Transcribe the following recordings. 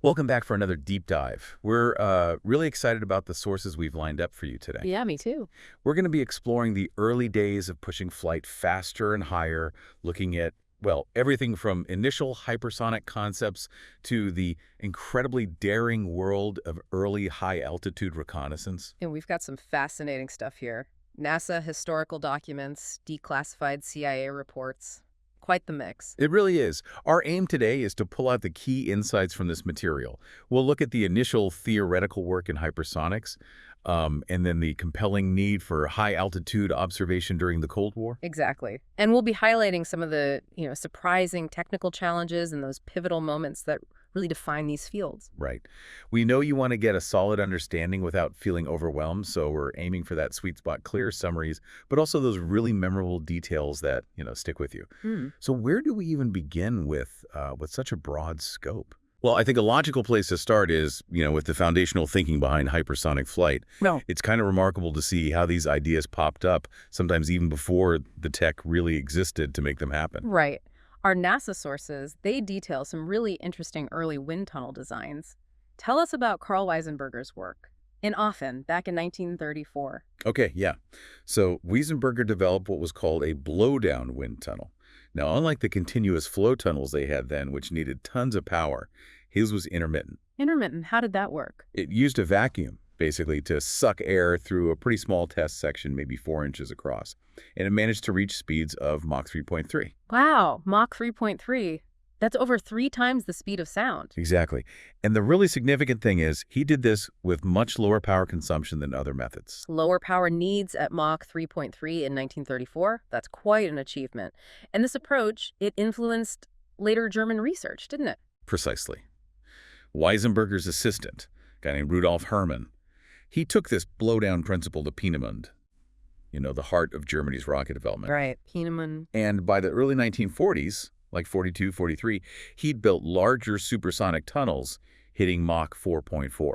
Welcome back for another deep dive. We're really excited about the sources we've lined up for you today. Yeah, me too. We're going to be exploring the early days of pushing flight faster and higher, looking at, well, everything from initial hypersonic concepts to the incredibly daring world of early high-altitude reconnaissance. And we've got some fascinating stuff here. NASA historical documents, declassified CIA reports. Quite the mix. It really is. Our aim today is to pull out the key insights from this material. We'll look at the initial theoretical work in hypersonics, and then the compelling need for high-altitude observation during the Cold War. Exactly. And we'll be highlighting some of the, surprising technical challenges and those pivotal moments that really define these fields. Right. We know you want to get a solid understanding without feeling overwhelmed, so we're aiming for that sweet spot, clear summaries, but also those really memorable details that, stick with you. So where do we even begin with such a broad scope? Well, I think a logical place to start is, with the foundational thinking behind hypersonic flight. No. It's kind of remarkable to see how these ideas popped up, sometimes even before the tech really existed to make them happen. Right. Our NASA sources, they detail some really interesting early wind tunnel designs. Tell us about Carl Weisenberger's work in Aachen back in 1934. Okay, yeah. So Wiesenberger developed what was called a blowdown wind tunnel. Now, unlike the continuous flow tunnels they had then, which needed tons of power, his was intermittent. Intermittent, how did that work? It used a vacuum, basically, to suck air through a pretty small test section, maybe 4 inches across. And it managed to reach speeds of Mach 3.3. Wow, Mach 3.3. That's over 3 times the speed of sound. Exactly. And the really significant thing is he did this with much lower power consumption than other methods. Lower power needs at Mach 3.3 in 1934. That's quite an achievement. And this approach, it influenced later German research, didn't it? Precisely. Weisenberger's assistant, a guy named Rudolf Hermann, he took this blowdown principle to Peenemünde, the heart of Germany's rocket development. Right, Peenemünde. And by the early 1940s, like 42, 43, he'd built larger supersonic tunnels hitting Mach 4.4.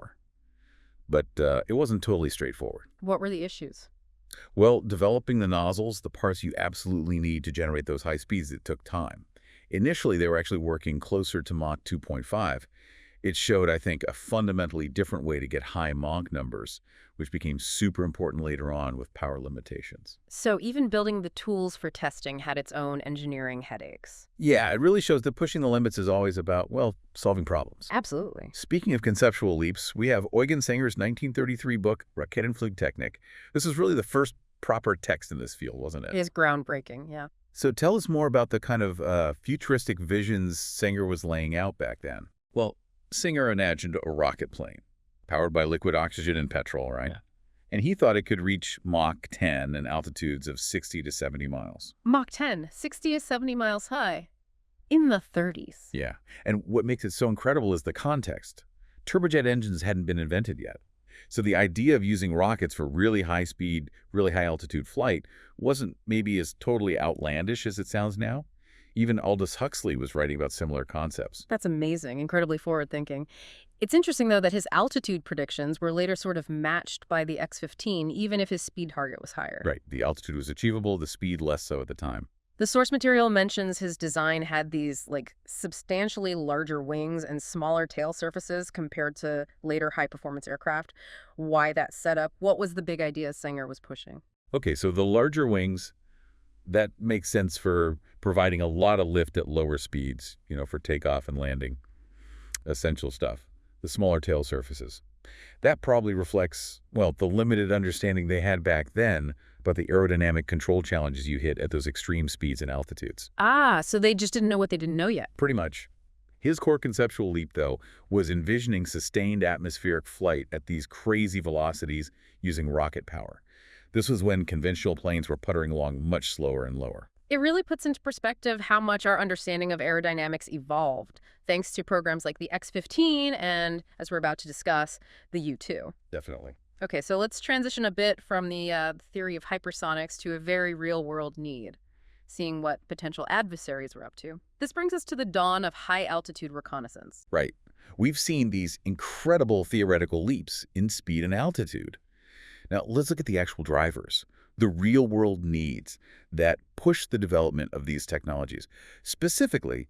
But it wasn't totally straightforward. What were the issues? Well, developing the nozzles, the parts you absolutely need to generate those high speeds, it took time. Initially, they were actually working closer to Mach 2.5. It showed, I think, a fundamentally different way to get high Mach numbers, which became super important later on with power limitations. So even building the tools for testing had its own engineering headaches. Yeah, it really shows that pushing the limits is always about, well, solving problems. Absolutely. Speaking of conceptual leaps, we have Eugen Sanger's 1933 book, Raketenflugtechnik. This was really the first proper text in this field, wasn't it? It is groundbreaking, yeah. So tell us more about the kind of futuristic visions Sanger was laying out back then. Well, Sanger imagined a rocket plane powered by liquid oxygen and petrol, right? Yeah. And he thought it could reach Mach 10 and altitudes of 60 to 70 miles. Mach 10, 60 to 70 miles high, in the 30s. Yeah. And what makes it so incredible is the context. Turbojet engines hadn't been invented yet. So the idea of using rockets for really high speed, really high altitude flight wasn't maybe as totally outlandish as it sounds now. Even Aldous Huxley was writing about similar concepts. That's amazing, incredibly forward-thinking. It's interesting, though, that his altitude predictions were later sort of matched by the X-15, even if his speed target was higher. Right. The altitude was achievable, the speed less so at the time. The source material mentions his design had these, substantially larger wings and smaller tail surfaces compared to later high-performance aircraft. Why that setup? What was the big idea Sanger was pushing? Okay, so the larger wings, that makes sense for providing a lot of lift at lower speeds, for takeoff and landing. Essential stuff. The smaller tail surfaces. That probably reflects, well, the limited understanding they had back then about the aerodynamic control challenges you hit at those extreme speeds and altitudes. Ah, so they just didn't know what they didn't know yet. Pretty much. His core conceptual leap, though, was envisioning sustained atmospheric flight at these crazy velocities using rocket power. This was when conventional planes were puttering along much slower and lower. It really puts into perspective how much our understanding of aerodynamics evolved, thanks to programs like the X-15 and, as we're about to discuss, the U-2. Definitely. Okay, so let's transition a bit from the theory of hypersonics to a very real-world need, seeing what potential adversaries we're up to. This brings us to the dawn of high-altitude reconnaissance. Right. We've seen these incredible theoretical leaps in speed and altitude. Now, let's look at the actual drivers, the real-world needs that push the development of these technologies. Specifically,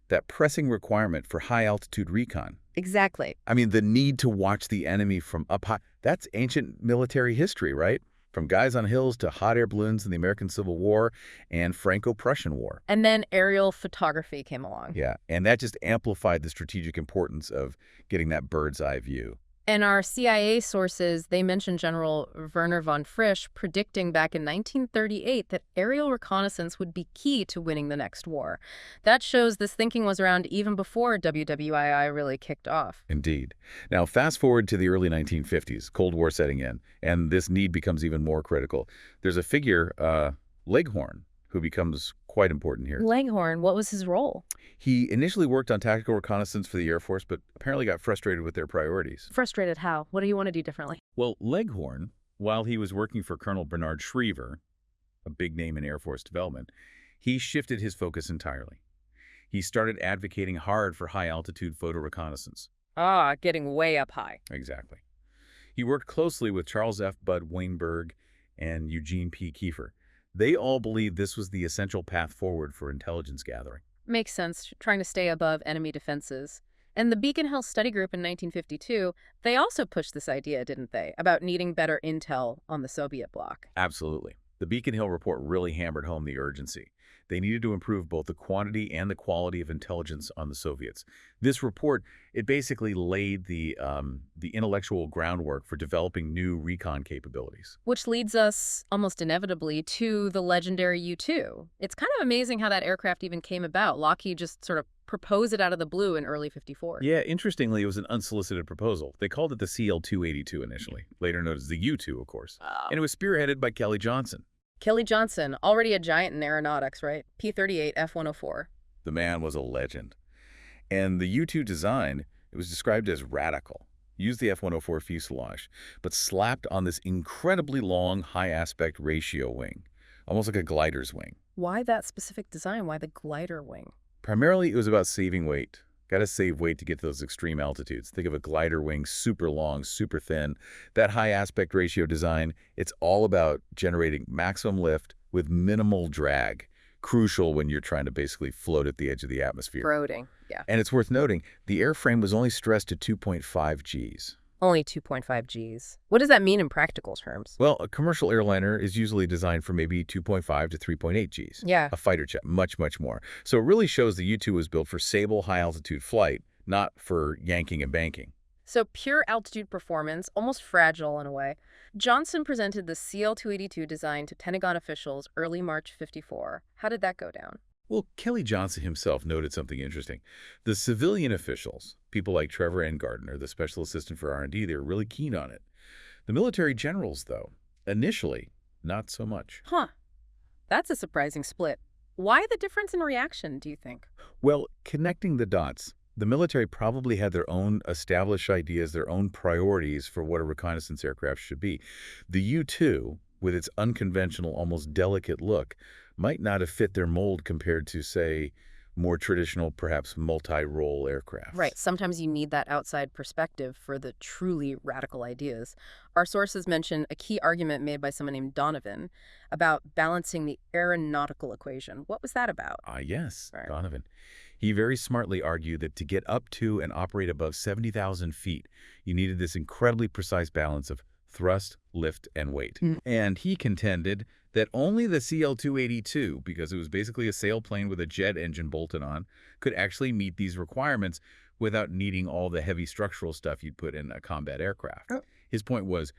that pressing requirement for high-altitude recon. Exactly. I mean, the need to watch the enemy from up high, that's ancient military history, right? From guys on hills to hot air balloons in the American Civil War and Franco-Prussian War. And then aerial photography came along. Yeah, and that just amplified the strategic importance of getting that bird's eye view. And our CIA sources, they mention General Werner von Frisch predicting back in 1938 that aerial reconnaissance would be key to winning the next war. That shows this thinking was around even before WWII really kicked off. Indeed. Now, fast forward to the early 1950s, Cold War setting in, and this need becomes even more critical. There's a figure, Leghorn, who becomes quite important here. Leghorn, what was his role? He initially worked on tactical reconnaissance for the Air Force, but apparently got frustrated with their priorities. Frustrated how? What do you want to do differently? Well, Leghorn, while he was working for Colonel Bernard Schriever, a big name in Air Force development, he shifted his focus entirely. He started advocating hard for high-altitude photo reconnaissance. Ah, getting way up high. Exactly. He worked closely with Charles F. Bud Weinberg and Eugene P. Kiefer. They all believed this was the essential path forward for intelligence gathering. Makes sense, trying to stay above enemy defenses. And the Beacon Hill Study Group in 1952, they also pushed this idea, didn't they, about needing better intel on the Soviet bloc? Absolutely. The Beacon Hill report really hammered home the urgency. They needed to improve both the quantity and the quality of intelligence on the Soviets. This report, it basically laid the intellectual groundwork for developing new recon capabilities. Which leads us, almost inevitably, to the legendary U-2. It's kind of amazing how that aircraft even came about. Lockheed just sort of proposed it out of the blue in early '54. Yeah, interestingly, it was an unsolicited proposal. They called it the CL-282 initially, later known as the U-2, of course. And it was spearheaded by Kelly Johnson. Kelly Johnson, already a giant in aeronautics, right? P-38, F-104. The man was a legend. And the U-2 design, it was described as radical. Used the F-104 fuselage, but slapped on this incredibly long, high-aspect ratio wing, almost like a glider's wing. Why that specific design? Why the glider wing? Primarily, it was about saving weight. Got to save weight to get to those extreme altitudes. Think of a glider wing, super long, super thin. That high aspect ratio design, it's all about generating maximum lift with minimal drag. Crucial when you're trying to basically float at the edge of the atmosphere. Floating, yeah. And it's worth noting, the airframe was only stressed to 2.5 Gs. Only 2.5 Gs. What does that mean in practical terms? Well, a commercial airliner is usually designed for maybe 2.5 to 3.8 Gs. Yeah. A fighter jet, much, much more. So it really shows the U-2 was built for stable, high-altitude flight, not for yanking and banking. So pure altitude performance, almost fragile in a way. Johnson presented the CL-282 design to Pentagon officials early March '54. How did that go down? Well, Kelly Johnson himself noted something interesting. The civilian officials, people like Trevor N. Gardner, the special assistant for R&D, they were really keen on it. The military generals, though, initially, not so much. Huh. That's a surprising split. Why the difference in reaction, do you think? Well, connecting the dots, the military probably had their own established ideas, their own priorities for what a reconnaissance aircraft should be. The U-2, with its unconventional, almost delicate look, might not have fit their mold compared to, say, more traditional, perhaps multi-role aircraft. Right. Sometimes you need that outside perspective for the truly radical ideas. Our sources mention a key argument made by someone named Donovan about balancing the aeronautical equation. What was that about? Yes, Right. Donovan. He very smartly argued that to get up to and operate above 70,000 feet, you needed this incredibly precise balance of thrust, lift, and weight. And he contended that only the CL-282, because it was basically a sailplane with a jet engine bolted on, could actually meet these requirements without needing all the heavy structural stuff you'd put in a combat aircraft. His point was,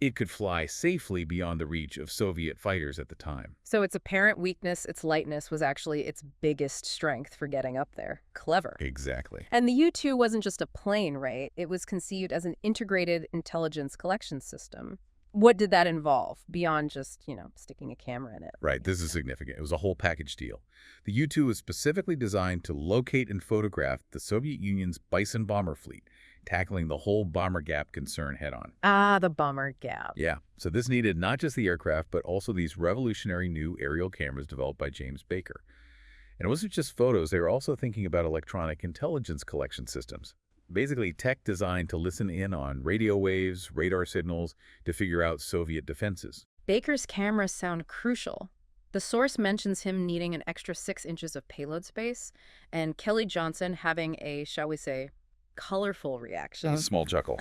it could fly safely beyond the reach of Soviet fighters at the time. So its apparent weakness, its lightness, was actually its biggest strength for getting up there. Clever. Exactly. And the U-2 wasn't just a plane, right? It was conceived as an integrated intelligence collection system. What did that involve beyond just, sticking a camera in it? Right, this is significant. It was a whole package deal. The U-2 was specifically designed to locate and photograph the Soviet Union's Bison bomber fleet, tackling the whole bomber gap concern head-on. Ah, the bomber gap. Yeah, so this needed not just the aircraft, but also these revolutionary new aerial cameras developed by James Baker. And it wasn't just photos, they were also thinking about electronic intelligence collection systems. Basically, tech designed to listen in on radio waves, radar signals, to figure out Soviet defenses. Baker's cameras sound crucial. The source mentions him needing an extra 6 inches of payload space, and Kelly Johnson having a, shall we say, colorful reaction. A small chuckle.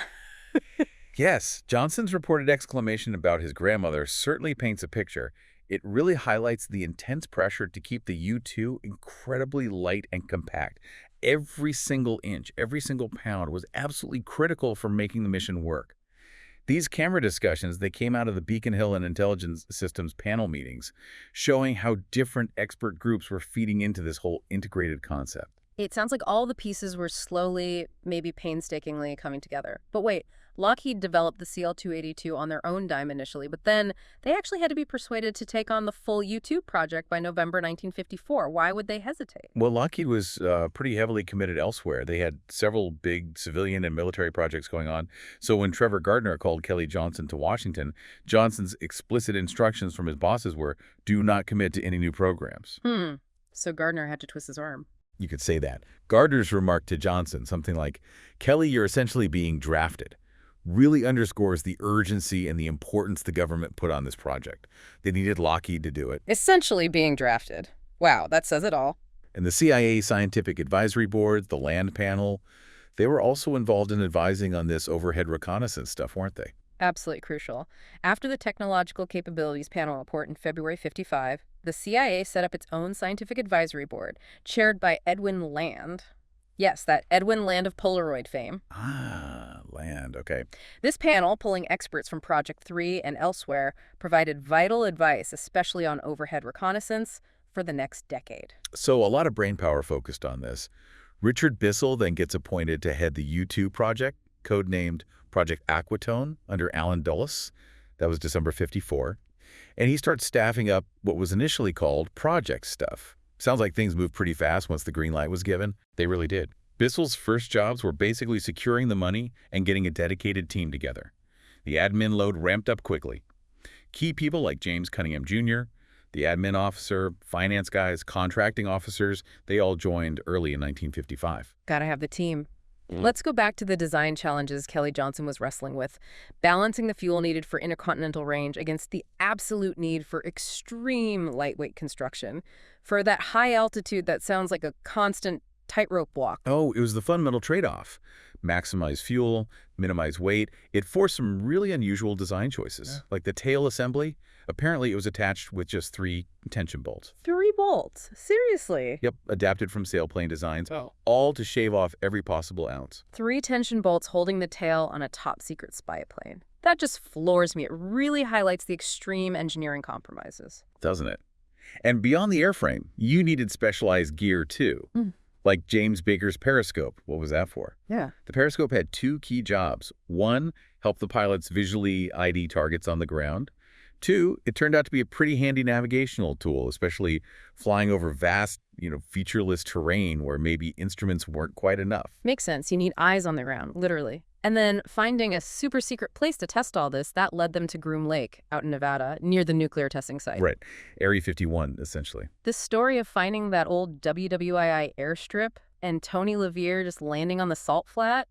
Yes, Johnson's reported exclamation about his grandmother certainly paints a picture. It really highlights the intense pressure to keep the U-2 incredibly light and compact. Every single inch, every single pound was absolutely critical for making the mission work. These camera discussions, they came out of the Beacon Hill and Intelligence Systems panel meetings, showing how different expert groups were feeding into this whole integrated concept. It sounds like all the pieces were slowly, maybe painstakingly coming together. But wait, Lockheed developed the CL-282 on their own dime initially, but then they actually had to be persuaded to take on the full U-2 project by November 1954. Why would they hesitate? Well, Lockheed was pretty heavily committed elsewhere. They had several big civilian and military projects going on. So when Trevor Gardner called Kelly Johnson to Washington, Johnson's explicit instructions from his bosses were, do not commit to any new programs. So Gardner had to twist his arm. You could say that. Gardner's remark to Johnson, something like, Kelly, you're essentially being drafted, really underscores the urgency and the importance the government put on this project. They needed Lockheed to do it. Essentially being drafted. Wow, that says it all. And the CIA Scientific Advisory Board, the Land Panel, they were also involved in advising on this overhead reconnaissance stuff, weren't they? Absolutely crucial. After the Technological Capabilities Panel report in February '55, the CIA set up its own scientific advisory board, chaired by Edwin Land. Yes, that Edwin Land of Polaroid fame. Ah, Land, okay. This panel, pulling experts from Project 3 and elsewhere, provided vital advice, especially on overhead reconnaissance, for the next decade. So a lot of brainpower focused on this. Richard Bissell then gets appointed to head the U-2 project, codenamed Project Aquatone, under Allen Dulles. That was December '54. And he starts staffing up what was initially called project stuff. Sounds like things moved pretty fast once the green light was given. They really did. Bissell's first jobs were basically securing the money and getting a dedicated team together. The admin load ramped up quickly. Key people like James Cunningham Jr., the admin officer, finance guys, contracting officers, they all joined early in 1955. Gotta have the team. Let's go back to the design challenges Kelly Johnson was wrestling with, balancing the fuel needed for intercontinental range against the absolute need for extreme lightweight construction, for that high altitude that sounds like a constant tightrope walk. Oh, it was the fundamental trade-off. Maximize fuel, minimize weight. It forced some really unusual design choices, like the tail assembly. Apparently, it was attached with just 3 tension bolts. 3 bolts? Seriously? Yep, adapted from sailplane designs, all to shave off every possible ounce. 3 tension bolts holding the tail on a top-secret spy plane. That just floors me. It really highlights the extreme engineering compromises. Doesn't it? And beyond the airframe, you needed specialized gear, too. Like James Baker's periscope. What was that for? Yeah. The periscope had 2 key jobs. 1, help the pilots visually ID targets on the ground. 2, it turned out to be a pretty handy navigational tool, especially flying over vast, featureless terrain where maybe instruments weren't quite enough. Makes sense. You need eyes on the ground, literally. And then finding a super secret place to test all this, that led them to Groom Lake out in Nevada, near the nuclear testing site. Right. Area 51, essentially. This story of finding that old WWII airstrip and Tony LaVere just landing on the salt flat,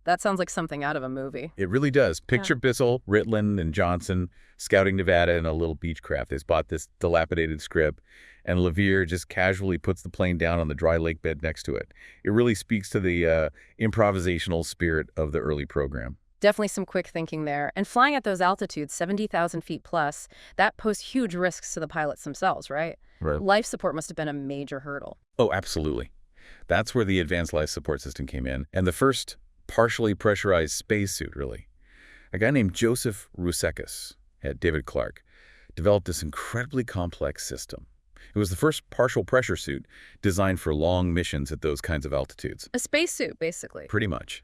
that sounds like something out of a movie. It really does. Picture Bissell, Ritland, and Johnson scouting Nevada in a little Beechcraft. They spot this dilapidated scrip, and LaVere just casually puts the plane down on the dry lake bed next to it. It really speaks to the improvisational spirit of the early program. Definitely some quick thinking there. And flying at those altitudes, 70,000 feet plus, that posed huge risks to the pilots themselves, right? Right. Life support must have been a major hurdle. Oh, absolutely. That's where the advanced life support system came in, and the first partially pressurized spacesuit, really. A guy named Joseph Rusekas at David Clark developed this incredibly complex system. It was the first partial pressure suit designed for long missions at those kinds of altitudes. A spacesuit, basically. Pretty much.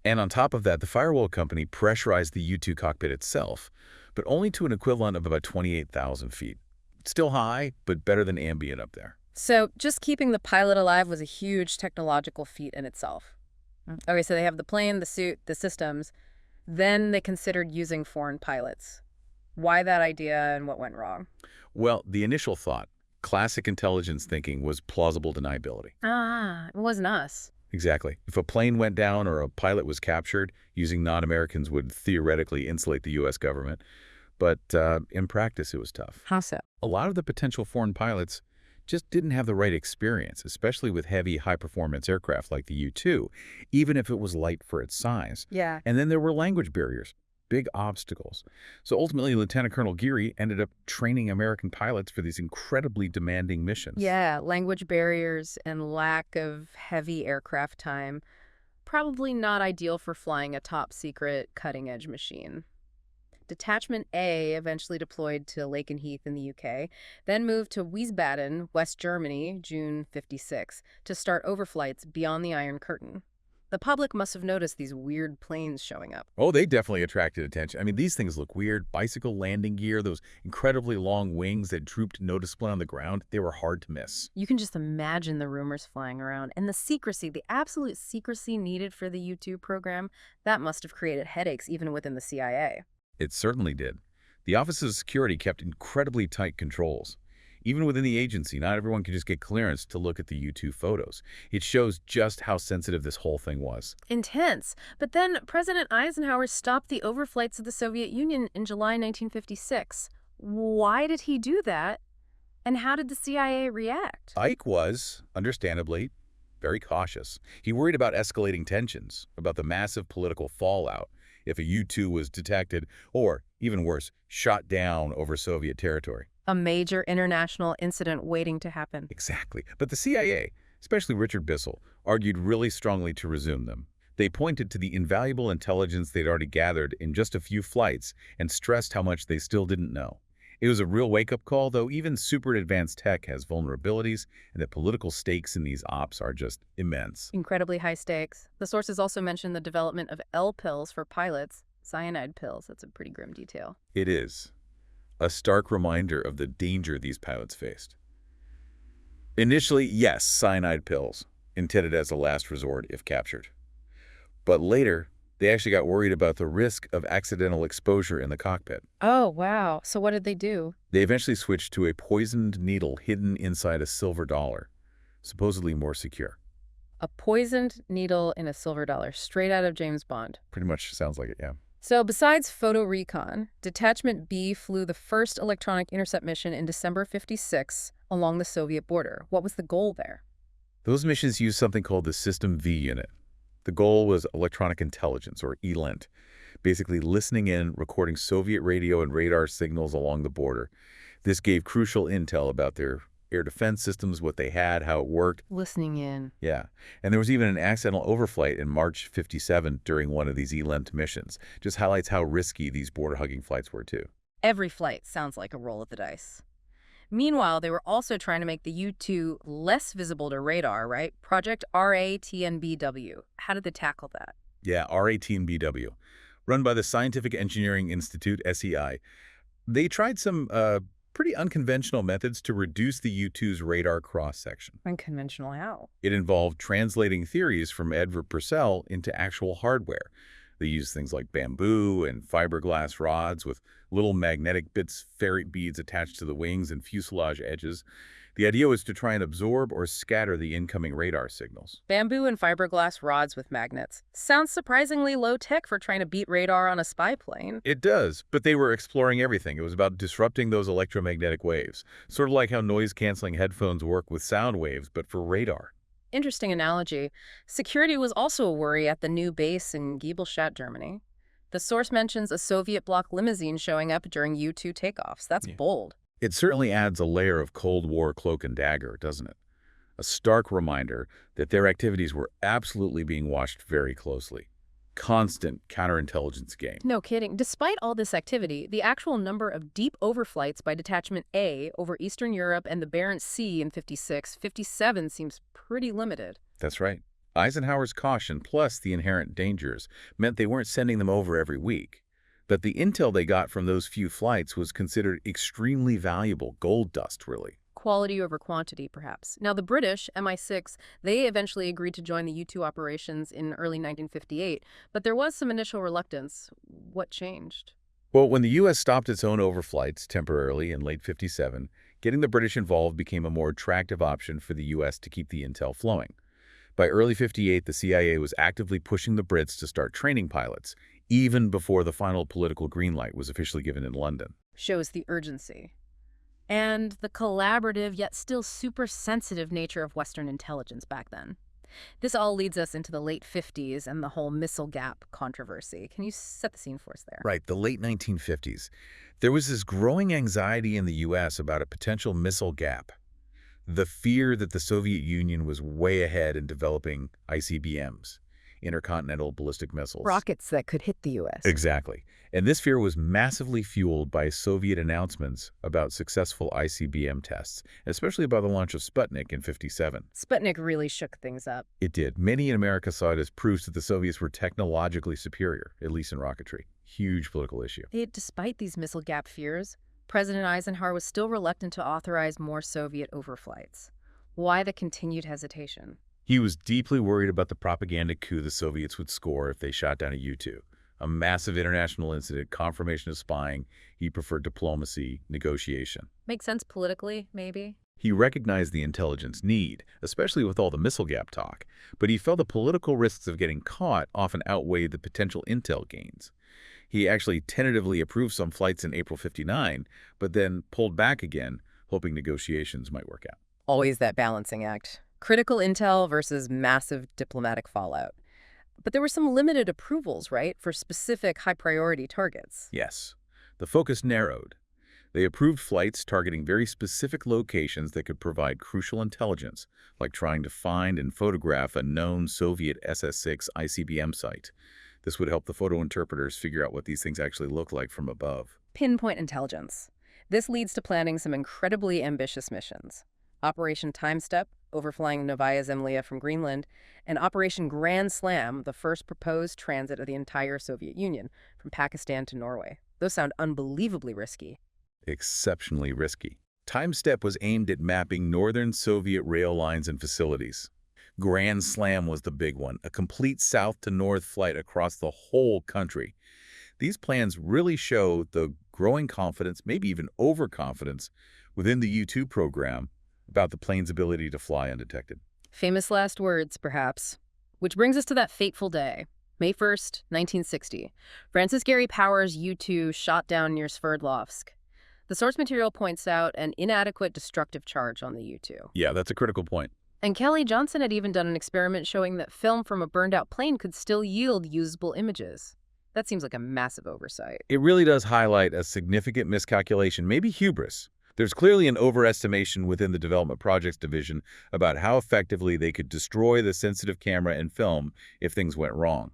And on top of that, the Firewall Company pressurized the U-2 cockpit itself, but only to an equivalent of about 28,000 feet. Still high, but better than ambient up there. So just keeping the pilot alive was a huge technological feat in itself. Okay, so they have the plane, the suit, the systems. Then they considered using foreign pilots. Why that idea and what went wrong? Well, the initial thought, classic intelligence thinking, was plausible deniability. It wasn't us. Exactly. If a plane went down or a pilot was captured, using non-Americans would theoretically insulate the U.S. government. But in practice, it was tough. How so? A lot of the potential foreign pilots just didn't have the right experience, especially with heavy, high-performance aircraft like the U-2, even if it was light for its size. Yeah. And then there were language barriers, big obstacles. So ultimately, Lieutenant Colonel Geary ended up training American pilots for these incredibly demanding missions. Yeah, language barriers and lack of heavy aircraft time. Probably not ideal for flying a top-secret, cutting-edge machine. Detachment A eventually deployed to Lakenheath in the UK, then moved to Wiesbaden, West Germany, June '56, to start overflights beyond the Iron Curtain. The public must have noticed these weird planes showing up. Oh, they definitely attracted attention. I mean, these things look weird. Bicycle landing gear, those incredibly long wings that drooped noticeably on the ground, they were hard to miss. You can just imagine the rumors flying around. And the secrecy, the absolute secrecy needed for the U-2 program, that must have created headaches even within the CIA. It certainly did. The Office of Security kept incredibly tight controls. Even within the agency, not everyone could just get clearance to look at the U-2 photos. It shows just how sensitive this whole thing was. Intense. But then President Eisenhower stopped the overflights of the Soviet Union in July 1956. Why did he do that? And how did the CIA react? Ike was, understandably, very cautious. He worried about escalating tensions, about the massive political fallout if a U-2 was detected, or, even worse, shot down over Soviet territory. A major international incident waiting to happen. Exactly. But the CIA, especially Richard Bissell, argued really strongly to resume them. They pointed to the invaluable intelligence they'd already gathered in just a few flights and stressed how much they still didn't know. It was a real wake-up call, though even super advanced tech has vulnerabilities, and the political stakes in these ops are just immense. Incredibly high stakes. The sources also mention the development of L pills for pilots, cyanide pills. That's a pretty grim detail. It is a stark reminder of the danger these pilots faced. Initially, yes, cyanide pills, intended as a last resort if captured. But later, they actually got worried about the risk of accidental exposure in the cockpit. Oh, wow. So what did they do? They eventually switched to a poisoned needle hidden inside a silver dollar, supposedly more secure. A poisoned needle in a silver dollar, straight out of James Bond. Pretty much sounds like it, yeah. So besides photo recon, Detachment B flew the first electronic intercept mission in December '56 along the Soviet border. What was the goal there? Those missions used something called the System V unit. The goal was electronic intelligence, or ELINT, basically listening in, recording Soviet radio and radar signals along the border. This gave crucial intel about their air defense systems, what they had, how it worked. Listening in. Yeah. And there was even an accidental overflight in March '57 during one of these ELINT missions. Just highlights how risky these border-hugging flights were, too. Every flight sounds like a roll of the dice. Meanwhile, they were also trying to make the U-2 less visible to radar, right? Project RATNBW. How did they tackle that? Yeah, RATNBW, run by the Scientific Engineering Institute, SEI. They tried some pretty unconventional methods to reduce the U-2's radar cross-section. Unconventional how? It involved translating theories from Edward Purcell into actual hardware. They used things like bamboo and fiberglass rods with little magnetic bits, ferrite beads attached to the wings and fuselage edges. The idea was to try and absorb or scatter the incoming radar signals. Bamboo and fiberglass rods with magnets. Sounds surprisingly low-tech for trying to beat radar on a spy plane. It does, but they were exploring everything. It was about disrupting those electromagnetic waves, sort of like how noise-canceling headphones work with sound waves, but for radar. Interesting analogy. Security was also a worry at the new base in Giebelstadt, Germany. The source mentions a Soviet block limousine showing up during U-2 takeoffs. That's bold. It certainly adds a layer of Cold War cloak and dagger, doesn't it? A stark reminder that their activities were absolutely being watched very closely. Constant counterintelligence game. No kidding. Despite all this activity, the actual number of deep overflights by Detachment A over Eastern Europe and the Barents Sea in '56, '57 seems pretty limited. That's right. Eisenhower's caution plus the inherent dangers meant they weren't sending them over every week. But the intel they got from those few flights was considered extremely valuable, gold dust, really. Quality over quantity, perhaps. Now, the British, MI6, they eventually agreed to join the U-2 operations in early 1958, but there was some initial reluctance. What changed? Well, when the U.S. stopped its own overflights temporarily in late '57, getting the British involved became a more attractive option for the U.S. to keep the intel flowing. By early '58, the CIA was actively pushing the Brits to start training pilots, even before the final political green light was officially given in London. Shows the urgency. and the collaborative yet still super sensitive nature of Western intelligence back then. This all leads us into the late 50s and the whole missile gap controversy. Can you set the scene for us there? Right, the late 1950s. There was this growing anxiety in the U.S. about a potential missile gap. The fear that the Soviet Union was way ahead in developing ICBMs, intercontinental ballistic missiles. Rockets that could hit the U.S. Exactly. And this fear was massively fueled by Soviet announcements about successful ICBM tests, especially by the launch of Sputnik in '57. Sputnik really shook things up. It did. Many in America saw it as proof that the Soviets were technologically superior, at least in rocketry. Huge political issue. Yet, despite these missile gap fears, President Eisenhower was still reluctant to authorize more Soviet overflights. Why the continued hesitation? He was deeply worried about the propaganda coup the Soviets would score if they shot down a U-2. A massive international incident, confirmation of spying. He preferred diplomacy, negotiation. Makes sense politically, maybe? He recognized the intelligence need, especially with all the missile gap talk, but he felt the political risks of getting caught often outweighed the potential intel gains. He actually tentatively approved some flights in April '59, but then pulled back again, hoping negotiations might work out. Always that balancing act. Critical intel versus massive diplomatic fallout. But there were some limited approvals, right, for specific high-priority targets. Yes, the focus narrowed. They approved flights targeting very specific locations that could provide crucial intelligence, like trying to find and photograph a known Soviet SS-6 ICBM site. This would help the photo interpreters figure out what these things actually look like from above. Pinpoint intelligence. This leads to planning some incredibly ambitious missions. Operation Time Step, overflying Novaya Zemlya from Greenland, and Operation Grand Slam, the first proposed transit of the entire Soviet Union, from Pakistan to Norway. Those sound unbelievably risky. Exceptionally risky. Time Step was aimed at mapping northern Soviet rail lines and facilities. Grand Slam was the big one, a complete south-to-north flight across the whole country. These plans really show the growing confidence, maybe even overconfidence, within the U-2 program about the plane's ability to fly undetected. Famous last words, perhaps. Which brings us to that fateful day, May 1st, 1960. Francis Gary Powers' U-2 shot down near Sverdlovsk. The source material points out an inadequate destructive charge on the U-2. Yeah, that's a critical point. And Kelly Johnson had even done an experiment showing that film from a burned-out plane could still yield usable images. That seems like a massive oversight. It really does highlight a significant miscalculation, maybe hubris. There's clearly an overestimation within the Development Projects Division about how effectively they could destroy the sensitive camera and film if things went wrong.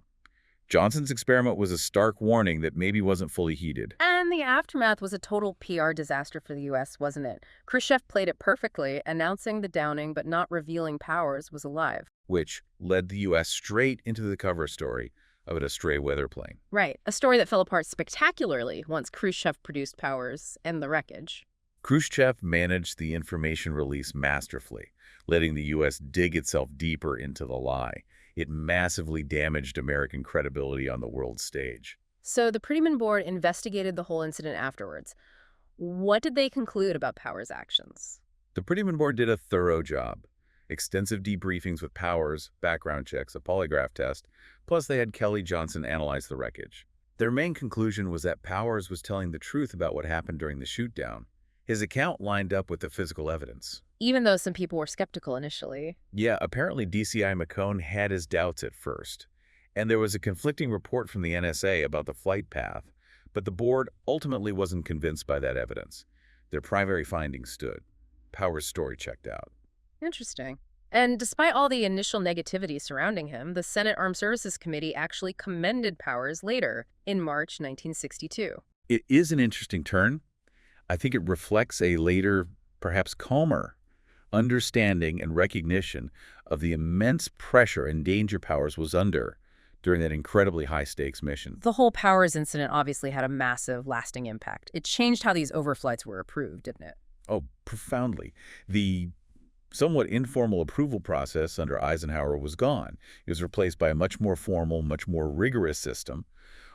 Johnson's experiment was a stark warning that maybe wasn't fully heeded. And the aftermath was a total PR disaster for the U.S., wasn't it? Khrushchev played it perfectly, announcing the downing but not revealing Powers was alive. Which led the U.S. straight into the cover story of an stray weather plane. Right, a story that fell apart spectacularly once Khrushchev produced Powers and the wreckage. Khrushchev managed the information release masterfully, letting the U.S. dig itself deeper into the lie. It massively damaged American credibility on the world stage. So the Prettyman Board investigated the whole incident afterwards. What did they conclude about Powers' actions? The Prettyman Board did a thorough job. Extensive debriefings with Powers, background checks, a polygraph test, plus they had Kelly Johnson analyze the wreckage. Their main conclusion was that Powers was telling the truth about what happened during the shootdown. His account lined up with the physical evidence. Even though some people were skeptical initially. Yeah, apparently DCI McCone had his doubts at first. And there was a conflicting report from the NSA about the flight path, but the board ultimately wasn't convinced by that evidence. Their primary findings stood. Powers' story checked out. Interesting. And despite all the initial negativity surrounding him, the Senate Armed Services Committee actually commended Powers later, in March 1962. It is an interesting turn. I think it reflects a later, perhaps calmer, understanding and recognition of the immense pressure and danger Powers was under during that incredibly high-stakes mission. The whole Powers incident obviously had a massive, lasting impact. It changed how these overflights were approved, didn't it? Oh, profoundly. The somewhat informal approval process under Eisenhower was gone. It was replaced by a much more formal, much more rigorous system.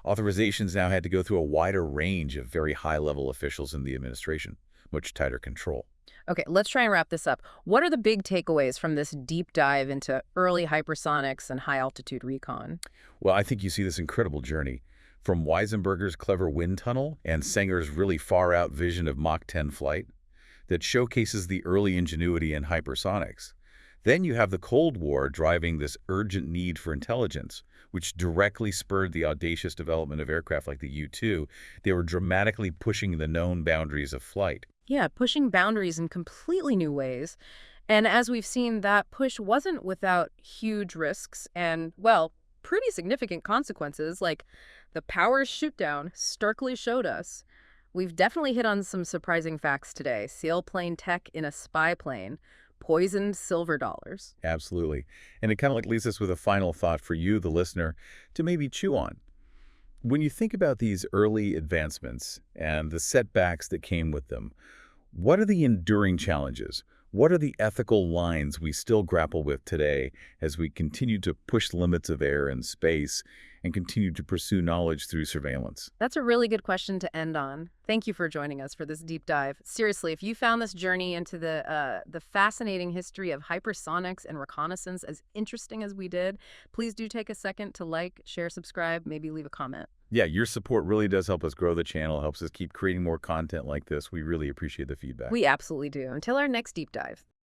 Authorizations now had to go through a wider range of very high-level officials in the administration, much tighter control. Okay, let's try and wrap this up. What are the big takeaways from this deep dive into early hypersonics and high-altitude recon? Well, I think you see this incredible journey from Weisenberger's clever wind tunnel and Sanger's really far-out vision of Mach 10 flight that showcases the early ingenuity in hypersonics. Then you have the Cold War driving this urgent need for intelligence, which directly spurred the audacious development of aircraft like the U-2. They were dramatically pushing the known boundaries of flight. Yeah, pushing boundaries in completely new ways. And as we've seen, that push wasn't without huge risks and, well, pretty significant consequences, like the Powers shootdown starkly showed us. We've definitely hit on some surprising facts today. Sailplane tech in a spy plane, poisoned silver dollars. Absolutely. And it kind of like leaves us with a final thought for you, the listener, to maybe chew on. When you think about these early advancements and the setbacks that came with them, what are the enduring challenges? What are the ethical lines we still grapple with today as we continue to push the limits of air and space and continue to pursue knowledge through surveillance? That's a really good question to end on. Thank you for joining us for this deep dive. Seriously, if you found this journey into the fascinating history of hypersonics and reconnaissance as interesting as we did, please do take a second to like, share, subscribe, maybe leave a comment. Yeah, your support really does help us grow the channel, helps us keep creating more content like this. We really appreciate the feedback. We absolutely do. Until our next deep dive.